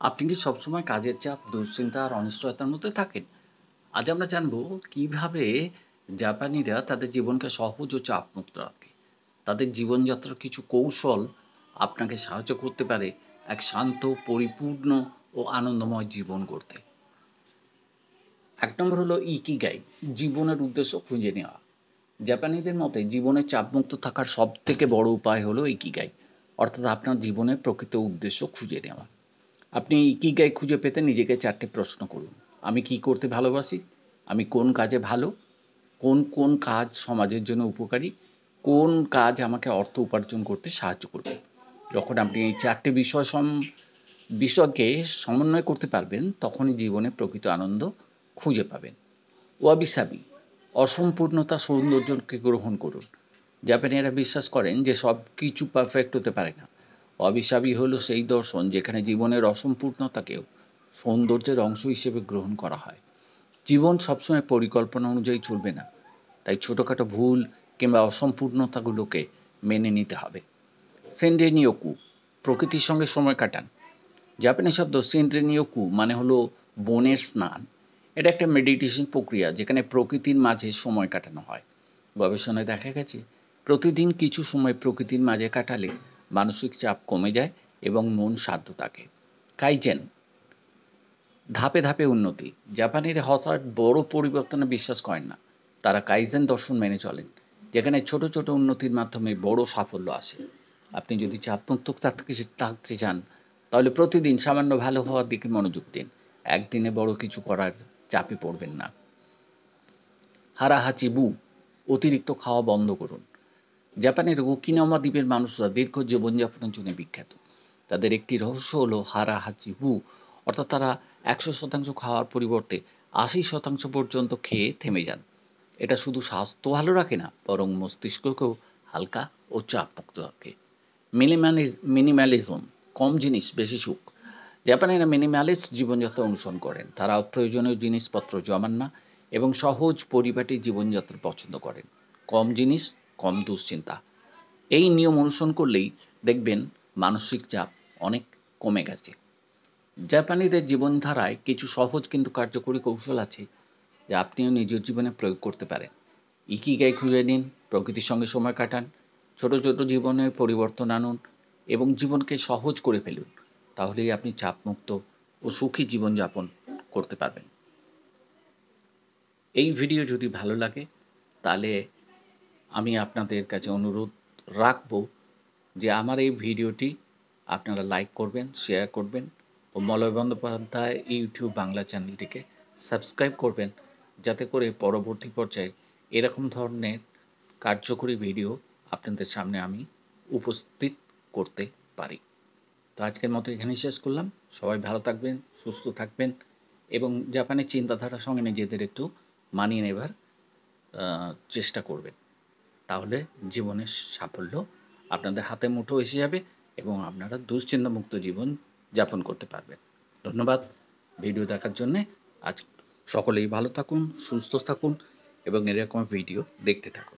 আপনি কি সবসময় কাজের চাপ, দুশ্চিন্তা আর অনিশ্চয়তার মধ্যে থাকেন? আজ আমরা জানব কিভাবে জাপানিরা তাদের জীবনকে সহজ ও চাপমুক্ত রাখে। তাদের জীবনযাত্রার কিছু কৌশল আপনাকে সাহায্য করতে পারে এক শান্ত, পরিপূর্ণ ও আনন্দময় জীবন গড়তে। ১ নম্বর হলো ইকিগাই, জীবনের উদ্দেশ্য খুঁজে নেওয়া। জাপানিদের মতে জীবনে চাপমুক্ত থাকার সবথেকে বড় উপায় হলো ইকিগাই, অর্থাৎ আপনার জীবনের প্রকৃত উদ্দেশ্য খুঁজে নেওয়া। আপনি ইকিগাই খুঁজে পেতে নিজেকে ৪ টে প্রশ্ন করুন। আমি কি করতে ভালোবাসি? আমি কোন কাজে ভালো? কোন কাজ সমাজের জন্য উপকারী? কোন কাজ আমাকে অর্থ উপার্জন করতে সাহায্য করবে? যখন আপনি এই ৪ টে বিষয়কে সমন্বয় করতে পারবেন, তখনই জীবনে প্রকৃত আনন্দ খুঁজে পাবেন। ওয়াবি সাবি, অসম্পূর্ণতা সৌন্দর্যকে গ্রহণ করুন। জাপানিরা বিশ্বাস করেন যে সব কিছু পারফেক্ট হতে পারে না। অবিসাবি হলো সেই দর্শন যেখানে জীবনের অসম্পূর্ণতাকেও সৌন্দর্যের অংশ হিসেবে গ্রহণ করা হয়। জীবন সবসময় পরিকল্পনা অনুযায়ী চলবে না, তাই ছোটোখাটো ভুল কিংবা অসম্পূর্ণতাগুলোকে মেনে নিতে হবে। সেনডেনিওকু, প্রকৃতির সঙ্গে সময় কাটান। জাপানি শব্দ সেনডেনিওকু মানে হলো বনের স্নান। এটা একটা মেডিটেশন প্রক্রিয়া যেখানে প্রকৃতির মাঝে সময় কাটানো হয়। গবেষণায় দেখা গেছে প্রতিদিন কিছু সময় প্রকৃতির মাঝে কাটালে মানসিক চাপ কমে যায় এবং মন শান্ত থাকে। কাইজেন, ধাপে ধাপে উন্নতি। জাপানিরা হঠাৎ বড় পরিবর্তনে বিশ্বাস করেন না। তারা কাইজেন দর্শন মেনে চলেন, যেখানে ছোট ছোট উন্নতির মাধ্যমে বড় সাফল্য আসে। আপনি যদি চাপমুক্ত থাকতে চান, তাহলে প্রতিদিন সামান্য ভালো হওয়ার দিকে মনোযোগ দিন। একদিনে বড় কিছু করার চাপে পড়বেন না। হারাহাচি বু, অতিরিক্ত খাওয়া বন্ধ করুন। জাপানের ওকিনাওয়া দ্বীপের মানুষরা দীর্ঘ জীবনযাপনের জন্য বিখ্যাত। তাদের একটি রহস্য হলো হারাহাচি-বু, অর্থাৎ তারা ১০০% খাওয়ার পরিবর্তে ৮০% পর্যন্ত খেয়ে থেমে যান। এটা শুধু স্বাস্থ্য ভালো রাখে না, বরং মস্তিষ্ককেও হালকা ও চাপমুক্ত রাখে। মিনিম্যালিজম, কম জিনিস বেশি সুখ। জাপানিরা মিনিম্যালিস্ট জীবনযাত্রা অনুসরণ করেন। তারা অপ্রয়োজনীয় জিনিসপত্র জমান না এবং সহজ পরিপাটি জীবনযাত্রা পছন্দ করেন। কম জিনিস, কম দুশ্চিন্তা। এই নিয়ম অনুসরণ করলেই দেখবেন মানসিক চাপ অনেক কমে গেছে। জাপানিদের জীবনধারায় কিছু সহজ কিন্তু কার্যকরী কৌশল আছে যা আপনিও নিজের জীবনে প্রয়োগ করতে পারেন। ইকিগাই খুঁজে নিন, প্রকৃতির সঙ্গে সময় কাটান, ছোট ছোট জীবনে পরিবর্তন আনুন এবং জীবনকে সহজ করে ফেলুন। তাহলেই আপনি চাপমুক্ত ও সুখী জীবনযাপন করতে পারবেন। এই ভিডিও যদি ভালো লাগে, তাহলে আমি আপনাদের কাছে অনুরোধ রাখবো যে আমার এই ভিডিওটি আপনারা লাইক করবেন, শেয়ার করবেন ও মলয় বন্দ্যোপাধ্যায় ইউটিউব বাংলা চ্যানেলটিকে সাবস্ক্রাইব করবেন, যাতে করে পরবর্তী পর্যায়ে এরকম ধরনের কার্যকরী ভিডিও আপনাদের সামনে আমি উপস্থিত করতে পারি। তো আজকের মতো এখানেই শেষ করলাম। সবাই ভালো থাকবেন, সুস্থ থাকবেন এবং জাপানের চিন্তাধারার সঙ্গে নিজেদের একটু মানিয়ে নেবার চেষ্টা করবেন। তাহলে জীবনের সাফল্য আপনাদের হাতের মুঠো এসে যাবে এবং আপনারা দুশ্চিন্তামুক্ত জীবন যাপন করতে পারবেন। ধন্যবাদ ভিডিও দেখার জন্যে। আজ সকলেই ভালো থাকুন, সুস্থ থাকুন এবং এরকম ভিডিও দেখতে থাকুন।